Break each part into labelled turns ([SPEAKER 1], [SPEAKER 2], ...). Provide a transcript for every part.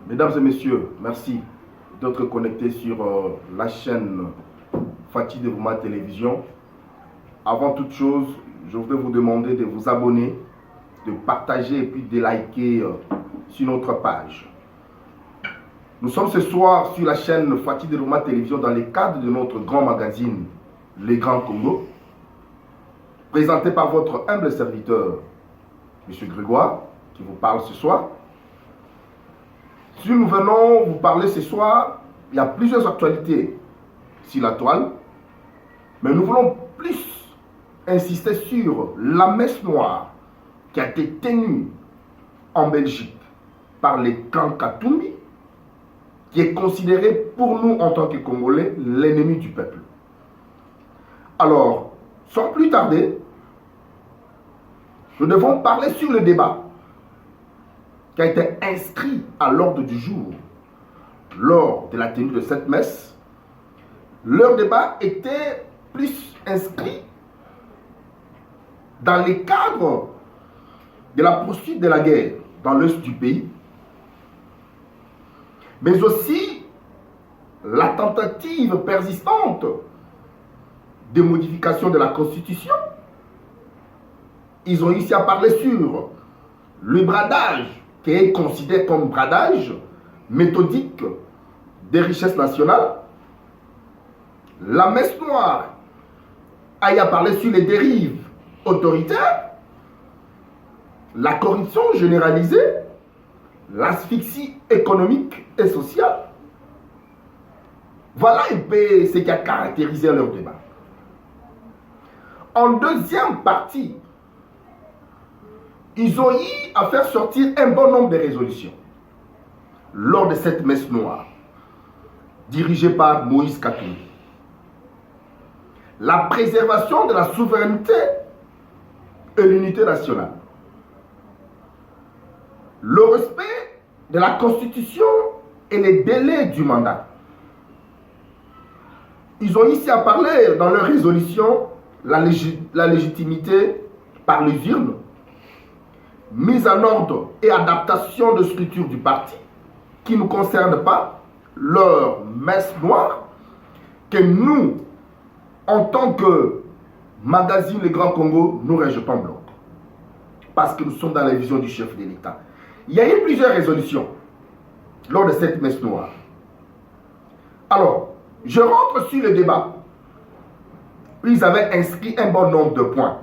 [SPEAKER 1] Mesdames et messieurs, merci d'être connectés sur la chaîne Fatih Devuma Télévision. Avant toute chose, je voudrais vous demander de vous abonner, de partager et puis de liker sur notre page. Nous sommes ce soir sur la chaîne Fatih Devuma Télévision dans le cadre de notre grand magazine Les Grands Congo, présenté par votre humble serviteur, M. Grégoire, qui vous parle ce soir. Si nous venons vous parler ce soir, il y a plusieurs actualités sur la toile, mais nous voulons plus insister sur la messe noire qui a été tenue en Belgique par les clans Katumbi, qui est considéré pour nous en tant que Congolais l'ennemi du peuple. Alors, sans plus tarder, nous devons parler sur le débat qui a été inscrit à l'ordre du jour lors de la tenue de cette messe. Leur débat était plus inscrit dans le cadre de la poursuite de la guerre dans l'est du pays, mais aussi la tentative persistante de modification de la Constitution. Ils ont ici à parler sur le bradage qui est considéré comme bradage méthodique des richesses nationales. La messe noire a y à parler sur les dérives autoritaires, la corruption généralisée, l'asphyxie économique et sociale. Voilà un peu ce qui a caractérisé leur débat. En deuxième partie, ils ont eu à faire sortir un bon nombre de résolutions lors de cette messe noire, dirigée par Moïse Katumbi. La préservation de la souveraineté et l'unité nationale. Le respect de la Constitution et les délais du mandat. Ils ont ici à parler dans leur résolution la légitimité par les urnes, mise en ordre et adaptation de structure du parti qui ne concerne pas leur messe noire que nous, en tant que magazine Les Grands Congo, nous rejetons en bloc. Parce que nous sommes dans la vision du chef de l'État. Il y a eu plusieurs résolutions lors de cette messe noire. Alors, je rentre sur le débat. Ils avaient inscrit un bon nombre de points.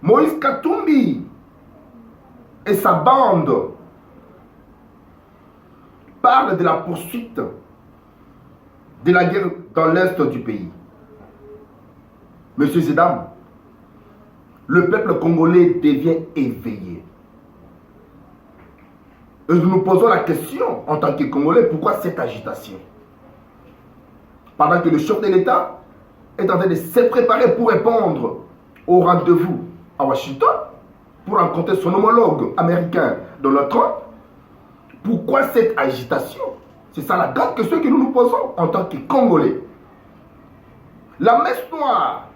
[SPEAKER 1] Moïse Katumbi et sa bande parlent de la poursuite de la guerre dans l'est du pays. Messieurs et dames, le peuple congolais devient éveillé. Et nous nous posons la question en tant que Congolais, pourquoi cette agitation? Pendant que le chef de l'État est en train de se préparer pour répondre au rendez-vous à Washington pour rencontrer son homologue américain Donald Trump. Pourquoi cette agitation? C'est ça la grande question que nous nous posons en tant que Congolais. La messe noire,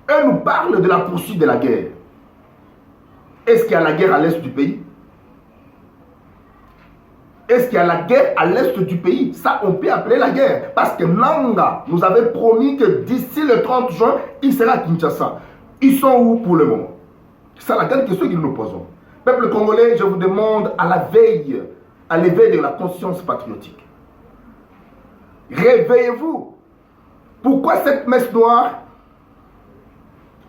[SPEAKER 1] elle nous parle de la poursuite de la guerre. Est-ce qu'il y a la guerre à l'est du pays? Est-ce qu'il y a la guerre à l'est du pays? Ça, on peut appeler la guerre. Parce que Nanga nous avait promis que d'ici le 30 juin, il sera à Kinshasa. Ils sont où pour le moment? C'est la grande question que nous nous posons. Peuple congolais, je vous demande à l'éveil de la conscience patriotique. Réveillez-vous. Pourquoi cette messe noire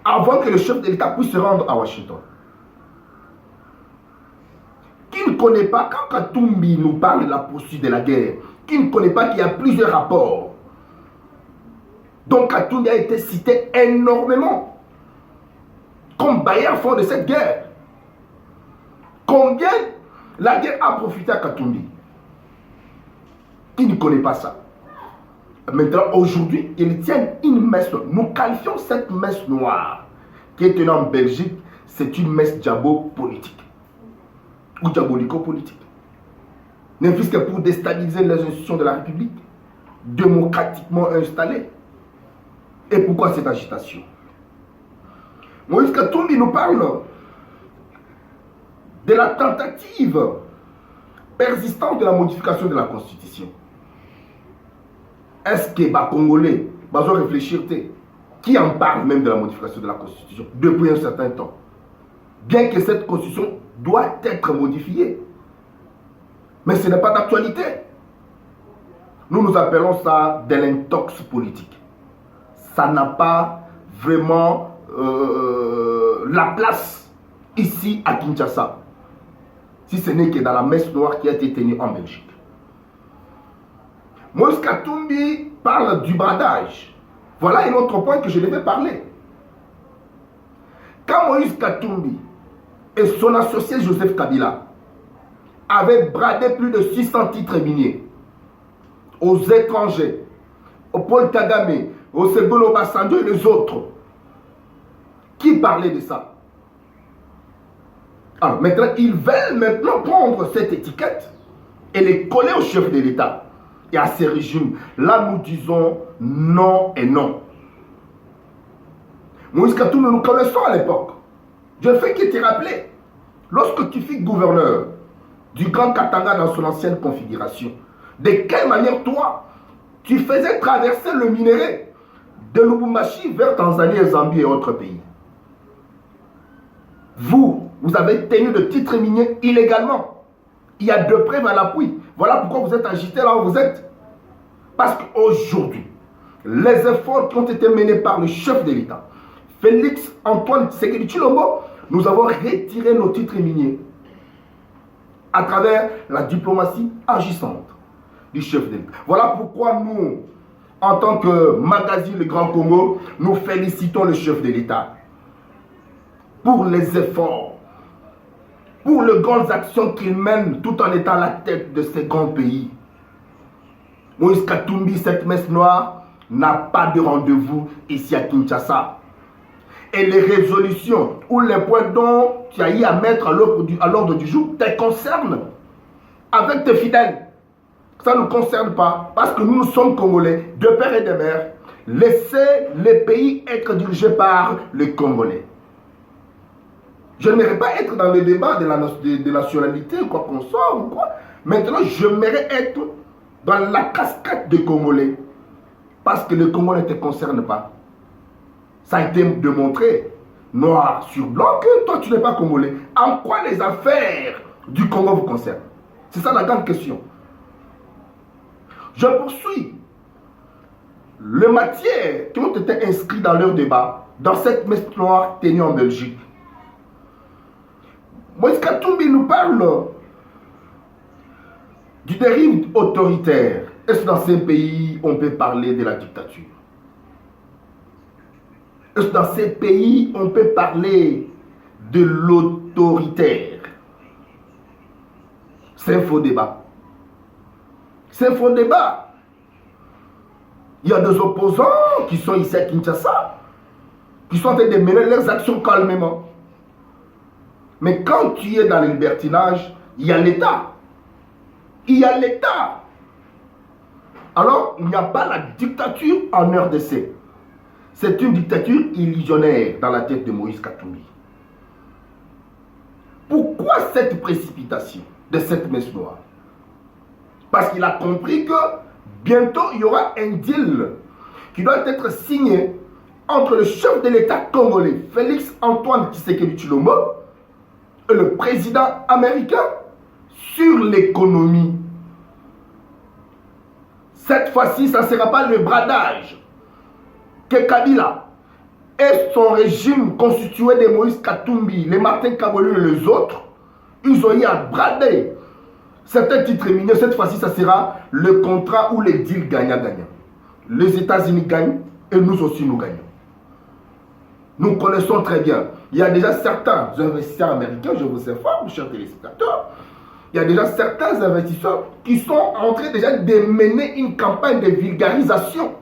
[SPEAKER 1] avant que le chef de l'État puisse se rendre à Washington? Qui ne connaît pas, quand Katumbi nous parle de la poursuite de la guerre, qui ne connaît pas qu'il y a plusieurs rapports. Donc Katumbi a été cité énormément comme bailleur fond de cette guerre. Combien la guerre a profité à Katumbi? Qui ne connaît pas ça? Maintenant, aujourd'hui, ils tiennent une messe. Nous qualifions cette messe noire qui est tenue en Belgique, c'est une messe diabo-politique. Ou diabolico-politique. Ne fût-ce que pour déstabiliser les institutions de la République, démocratiquement installées. Et pourquoi cette agitation? Moïse Katumbi nous parle de la tentative persistante de la modification de la Constitution. Est-ce que les Congolais vont réfléchir? Qui en parle même de la modification de la Constitution depuis un certain temps? Bien que cette Constitution doit être modifiée. Mais ce n'est pas d'actualité. Nous appelons ça de l'intox politique. Ça n'a pas vraiment la place ici à Kinshasa. Si ce n'est que dans la messe noire qui a été tenue en Belgique. Moïse Katumbi parle du bradage. Voilà un autre point que je devais parler. Quand Moïse Katumbi et son associé Joseph Kabila avaient bradé plus de 600 titres miniers aux étrangers, au Paul Kagame, au Olusegun Obasanjo et les autres, qui parlait de ça? Alors maintenant, ils veulent maintenant prendre cette étiquette et les coller au chef de l'État et à ces régimes. Là, nous disons non et non. Moïse Katumbi, nous connaissons à l'époque. Je fais que te rappeler, lorsque tu fus gouverneur du Grand Katanga dans son ancienne configuration, de quelle manière toi, tu faisais traverser le minerai de Lubumbashi vers Tanzanie, Zambie et autres pays? Vous avez tenu de titres miniers illégalement. Il y a deux preuves à l'appui. Voilà pourquoi vous êtes agité là où vous êtes. Parce qu'aujourd'hui, les efforts qui ont été menés par le chef de l'État, Félix Antoine Tshisekedi Tshilombo, nous avons retiré nos titres miniers à travers la diplomatie agissante du chef de l'État. Voilà pourquoi nous, en tant que magazine Le Grand Congo, nous félicitons le chef de l'État pour les efforts, pour les grandes actions qu'il mène tout en étant à la tête de ces grands pays. Moïse Katumbi, cette messe noire, n'a pas de rendez-vous ici à Kinshasa. Et les résolutions ou les points dont tu as eu à mettre à l'ordre du jour te concernent avec tes fidèles. Ça ne nous concerne pas parce que nous sommes Congolais, de père et de mère. Laissez les pays être dirigés par les Congolais. Je n'aimerais pas être dans le débat de nationalité ou quoi qu'on soit ou quoi. Maintenant, j'aimerais être dans la cascade des Congolais. Parce que le Congo ne te concerne pas. Ça a été démontré, noir sur blanc, que toi tu n'es pas Congolais. En quoi les affaires du Congo vous concernent? C'est ça la grande question. Je poursuis. Les matières qui ont été inscrites dans leur débat, dans cette messe noire tenue en Belgique. Moïse Katumbi nous parle du dérive autoritaire. Est-ce que dans ces pays, on peut parler de la dictature? Est-ce que dans ces pays, on peut parler de l'autoritaire? C'est un faux débat. C'est un faux débat. Il y a des opposants qui sont ici à Kinshasa, qui sont en train de mener leurs actions calmement. Mais quand tu es dans le libertinage, il y a l'État. Il y a l'État. Alors, il n'y a pas la dictature en RDC. C'est une dictature illusionnaire dans la tête de Moïse Katumbi. Pourquoi cette précipitation de cette messe noire? Parce qu'il a compris que bientôt, il y aura un deal qui doit être signé entre le chef de l'État congolais, Félix Antoine Tshisekedi Tshilombo, et le président américain sur l'économie. Cette fois-ci, ça ne sera pas le bradage que Kabila et son régime constitué de Moïse Katumbi, les Martin Kabolu et les autres, ils ont eu à brader certains titres miniers. Cette fois-ci, ça sera le contrat où les deals gagnant-gagnant. Les États-Unis gagnent et nous aussi nous gagnons. Nous connaissons très bien. Il y a déjà certains investisseurs américains, je vous informe, chers téléspectateurs, il y a déjà certains investisseurs qui sont en train déjà de mener une campagne de vulgarisation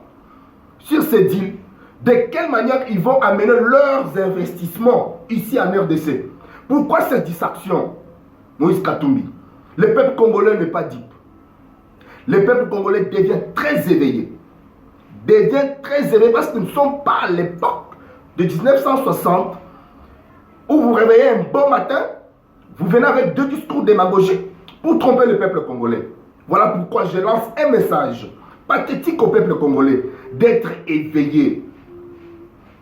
[SPEAKER 1] sur ces deals. De quelle manière ils vont amener leurs investissements ici en RDC? Pourquoi cette distraction, Moïse Katumbi? Le peuple congolais n'est pas dupe. Le peuple congolais devient très éveillé. Parce que nous ne sommes pas à l'époque de 1960 où vous réveillez un bon matin, Vous venez avec deux discours démagogiques pour tromper le peuple congolais. Voilà pourquoi je lance un message pathétique au peuple congolais d'être éveillé.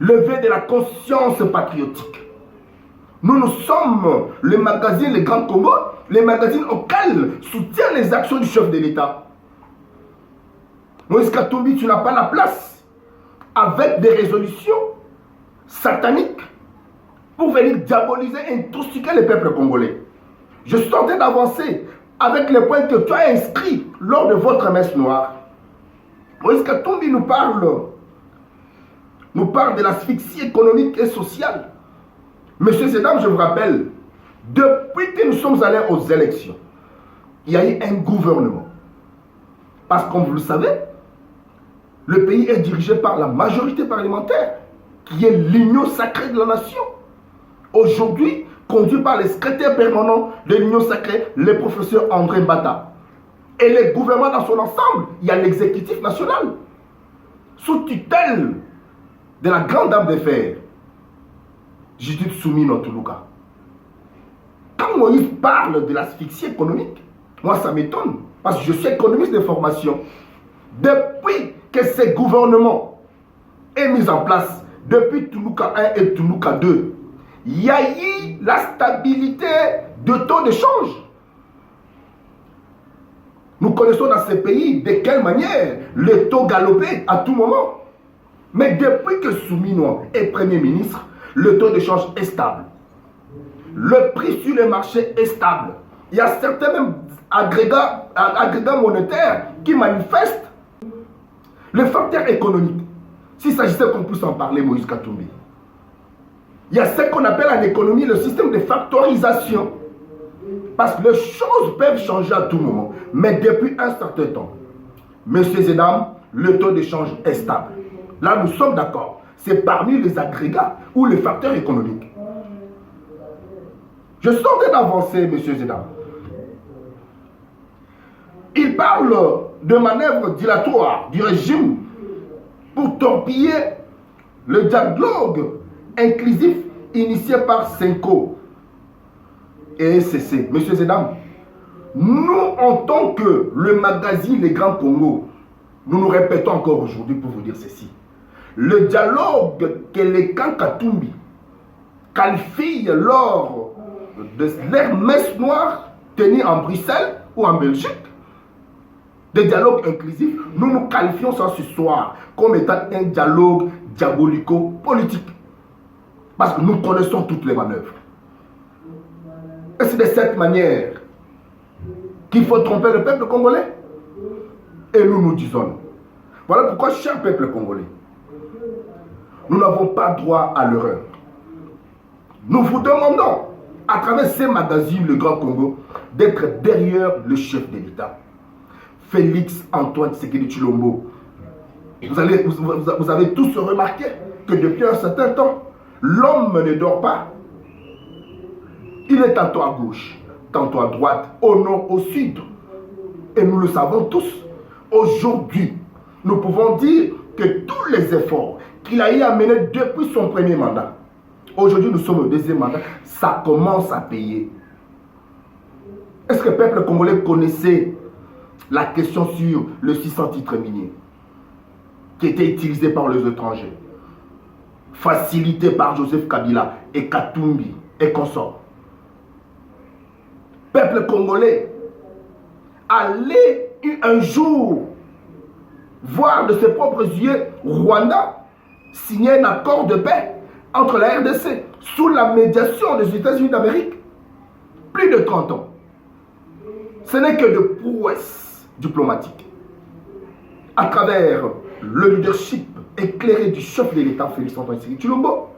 [SPEAKER 1] Lever de la conscience patriotique. Nous sommes le magazine Les Grands Congo, les magazines auxquels soutiennent les actions du chef de l'État. Moïse Katumbi, tu n'as pas la place avec des résolutions sataniques pour venir diaboliser et intoxiquer le peuple congolais. Je suis en train d'avancer avec les points que tu as inscrits lors de votre messe noire. Moïse Katumbi nous parle de l'asphyxie économique et sociale. Messieurs et dames, je vous rappelle, depuis que nous sommes allés aux élections, il y a eu un gouvernement. Parce que comme vous le savez, le pays est dirigé par la majorité parlementaire, qui est l'union sacrée de la nation. Aujourd'hui, conduit par les secrétaires permanents de l'union sacrée, le professeur André Mbata. Et le gouvernement dans son ensemble, il y a l'exécutif national, sous tutelle de la grande dame de fer, Judith Soumino Tuluka. Quand Moïse parle de l'asphyxie économique, moi ça m'étonne, parce que je suis économiste de formation. Depuis que ce gouvernement est mis en place, depuis Tuluka 1 et Tuluka 2, il y a eu la stabilité de taux de change. Nous connaissons dans ces pays de quelle manière le taux galopait à tout moment. Mais depuis que Soumino est Premier ministre, le taux de change est stable. Le prix sur le marché est stable. Il y a certains même agrégats monétaires qui manifestent le facteur économique. S'il s'agissait qu'on puisse en parler, Moïse Katumbi. Il y a ce qu'on appelle en économie le système de factorisation. Parce que les choses peuvent changer à tout moment. Mais depuis un certain temps, messieurs et dames, le taux de change est stable. Là, nous sommes d'accord. C'est parmi les agrégats ou les facteurs économiques. Je suis en train d'avancer, messieurs et dames. Il parle de manœuvres dilatoires du régime pour torpiller le dialogue inclusif initié par Senko et SCC. Messieurs et dames, nous, en tant que le magazine Les Grands Congo, nous nous répétons encore aujourd'hui pour vous dire ceci. Le dialogue que les Katumbi qualifient lors de leur messe noire tenue en Bruxelles ou en Belgique, des dialogues inclusifs, nous nous qualifions ça ce soir comme étant un dialogue diabolico-politique. Parce que nous connaissons toutes les manœuvres. Et c'est de cette manière qu'il faut tromper le peuple congolais. Et nous nous disons, voilà pourquoi, cher peuple congolais, nous n'avons pas droit à l'erreur. Nous vous demandons, à travers ces magazines, le Grand Congo, d'être derrière le chef de l'État, Félix Antoine Tshisekedi Tshilombo. Vous avez tous remarqué que depuis un certain temps, l'homme ne dort pas. Il est tantôt à gauche, tantôt à droite, au nord, au sud. Et nous le savons tous. Aujourd'hui, nous pouvons dire que tous les efforts qu'il a eu à mener depuis son premier mandat, aujourd'hui nous sommes au deuxième mandat, ça commence à payer. Est-ce que le peuple congolais connaissait la question sur le 600 titres miniers qui était utilisé par les étrangers, facilité par Joseph Kabila et Katumbi et consorts? Peuple congolais, allez un jour voir de ses propres yeux Rwanda signer un accord de paix entre la RDC sous la médiation des États-Unis d'Amérique. Plus de 30 ans. Ce n'est que de prouesse diplomatique. À travers le leadership éclairé du chef de l'État Félix Antoine Tshisekedi Tshilombo,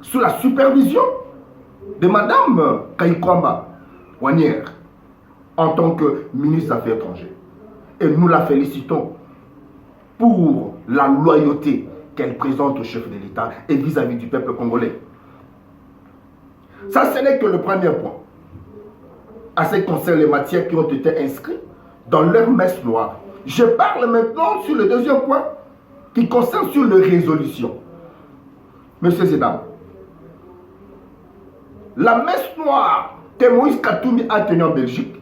[SPEAKER 1] sous la supervision de Madame Kayikwamba Wanière en tant que ministre des Affaires étrangères. Et nous la félicitons pour la loyauté qu'elle présente au chef de l'État et vis-à-vis du peuple congolais. Ça, ce n'est que le premier point. À ce qui concerne les matières qui ont été inscrites dans leur messe noire. Je parle maintenant sur le deuxième point qui concerne sur les résolutions. Messieurs et dames, la messe noire que Moïse Katumbi a tenue en Belgique,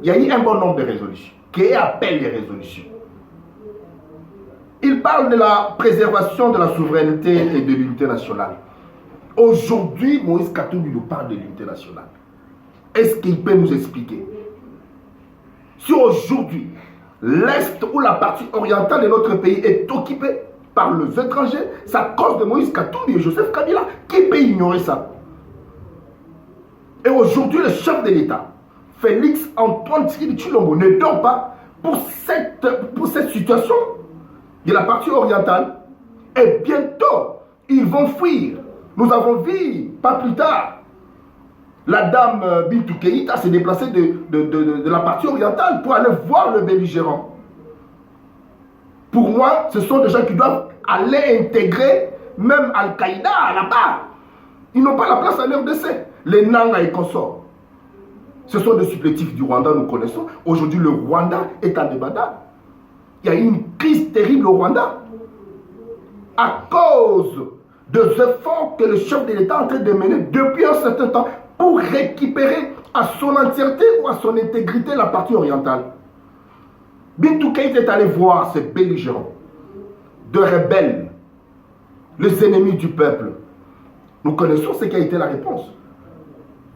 [SPEAKER 1] il y a eu un bon nombre de résolutions, qui appellent les résolutions. Il parle de la préservation de la souveraineté et de l'unité nationale. Aujourd'hui, Moïse Katumbi nous parle de l'unité nationale. Est-ce qu'il peut nous expliquer? Si aujourd'hui, l'Est ou la partie orientale de notre pays est occupée par les étrangers, c'est à cause de Moïse Katumbi et Joseph Kabila. Qui peut ignorer ça? Et aujourd'hui, le chef de l'État, Félix Antoine Tshisekedi Tshilombo, ne dort pas pour cette situation de la partie orientale. Et bientôt, ils vont fuir. Nous avons vu, pas plus tard, la dame Bintou Keïta s'est déplacée de la partie orientale pour aller voir le belligérant. Pour moi, ce sont des gens qui doivent aller intégrer même Al-Qaïda là-bas. Ils n'ont pas la place à l'RDC. Les Nanga et consorts. Ce sont des supplétifs du Rwanda, nous connaissons. Aujourd'hui, le Rwanda est indépendant. Il y a eu une crise terrible au Rwanda. À cause des efforts que le chef de l'État est en train de mener depuis un certain temps pour récupérer à son entièreté ou à son intégrité la partie orientale. Bintou Keïta est allé voir ces belligérants, de rebelles, les ennemis du peuple. Nous connaissons ce qui a été la réponse.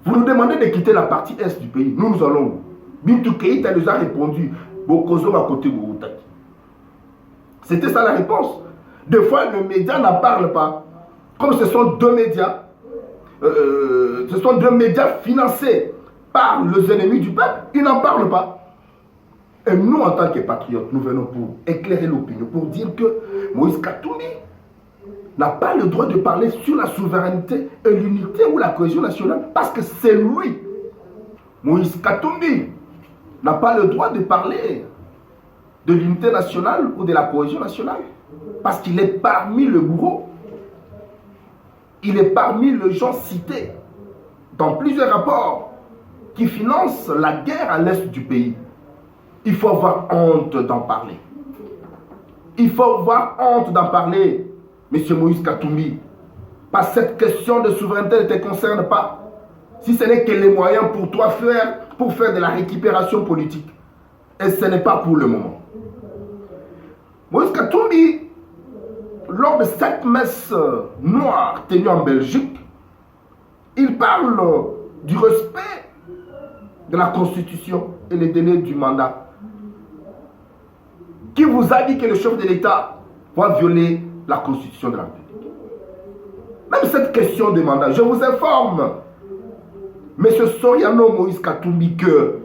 [SPEAKER 1] Vous nous demandez de quitter la partie est du pays. Nous allons. Bintou Keïta nous a répondu. Bokozo à côté de Boutaki. C'était ça la réponse. Des fois, le média n'en parle pas. Comme ce sont deux médias, financés par les ennemis du peuple, ils n'en parlent pas. Et nous, en tant que patriotes, nous venons pour éclairer l'opinion, pour dire que Moïse Katumbi n'a pas le droit de parler sur la souveraineté et l'unité ou la cohésion nationale, parce que c'est lui. Moïse Katumbi n'a pas le droit de parler de l'unité nationale ou de la cohésion nationale, parce qu'il est parmi le bourreau. Il est parmi les gens cités dans plusieurs rapports qui financent la guerre à l'est du pays. Il faut avoir honte d'en parler. Il faut avoir honte d'en parler, M. Moïse Katumbi. Parce que cette question de souveraineté ne te concerne pas. Si ce n'est que les moyens pour toi pour faire de la récupération politique. Et ce n'est pas pour le moment. Moïse Katumbi, lors de cette messe noire tenue en Belgique, il parle du respect de la Constitution et les délais du mandat. Qui vous a dit que le chef de l'État va violer la Constitution de la République? Même cette question de mandat, je vous informe, M. Soriano Moïse Katumbi, que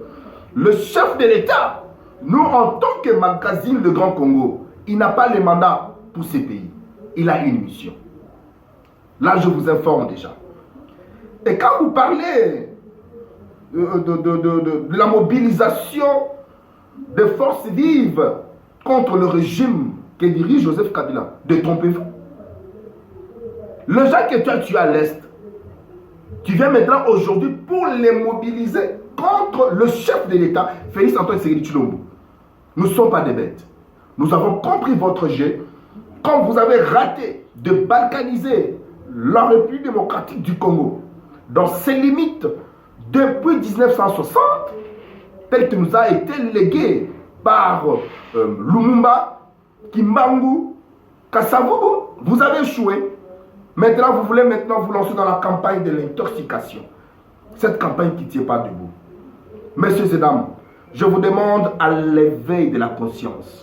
[SPEAKER 1] le chef de l'État, nous en tant que magazine Le Grand Congo, il n'a pas le mandat pour ces pays. Il a une mission. Là, je vous informe déjà. Et quand vous parlez de la mobilisation des forces vives contre le régime que dirige Joseph Kabila, détrompez-vous. Les gens que tu as tués à l'Est, tu viens maintenant aujourd'hui pour les mobiliser contre le chef de l'État, Félix Antoine Tshisekedi Tshilombo. Nous ne sommes pas des bêtes. Nous avons compris votre jet. Quand vous avez raté de balkaniser la République démocratique du Congo dans ses limites depuis 1960, tel que nous a été légué par Lumumba, Kimbangu, Kasavubu, vous avez échoué. Maintenant, vous voulez vous lancer dans la campagne de l'intoxication. Cette campagne qui ne tient pas debout. Messieurs et dames, je vous demande à l'éveil de la conscience.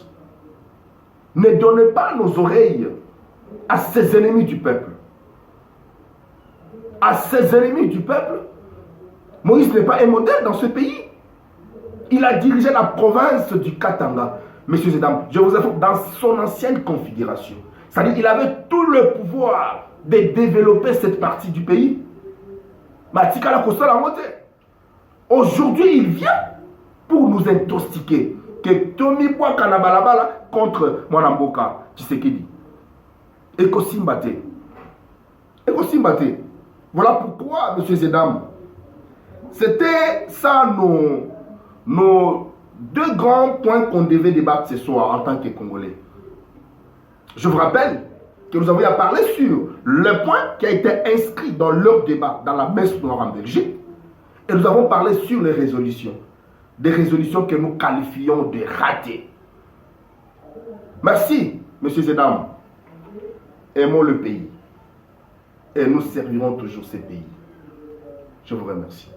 [SPEAKER 1] Ne donnez pas nos oreilles à ces ennemis du peuple. À ces ennemis du peuple, Moïse n'est pas un modèle dans ce pays. Il a dirigé la province du Katanga. Messieurs et dames, je vous informe, dans son ancienne configuration. C'est-à-dire qu'il avait tout le pouvoir de développer cette partie du pays. Aujourd'hui, il vient pour nous intoxiquer. Que Tomi Bouakanabalabala contre Mwanamboka Tshisekedi. Ekosimbate. Ekosimbate. Voilà pourquoi, messieurs et dames, c'était ça nos deux grands points qu'on devait débattre ce soir en tant que Congolais. Je vous rappelle que nous avons eu à parler sur le point qui a été inscrit dans leur débat dans la messe noire en Belgique. Et nous avons parlé sur les résolutions. Des résolutions que nous qualifions de ratées. Merci, messieurs et dames. Aimons le pays. Et nous servirons toujours ces pays. Je vous remercie.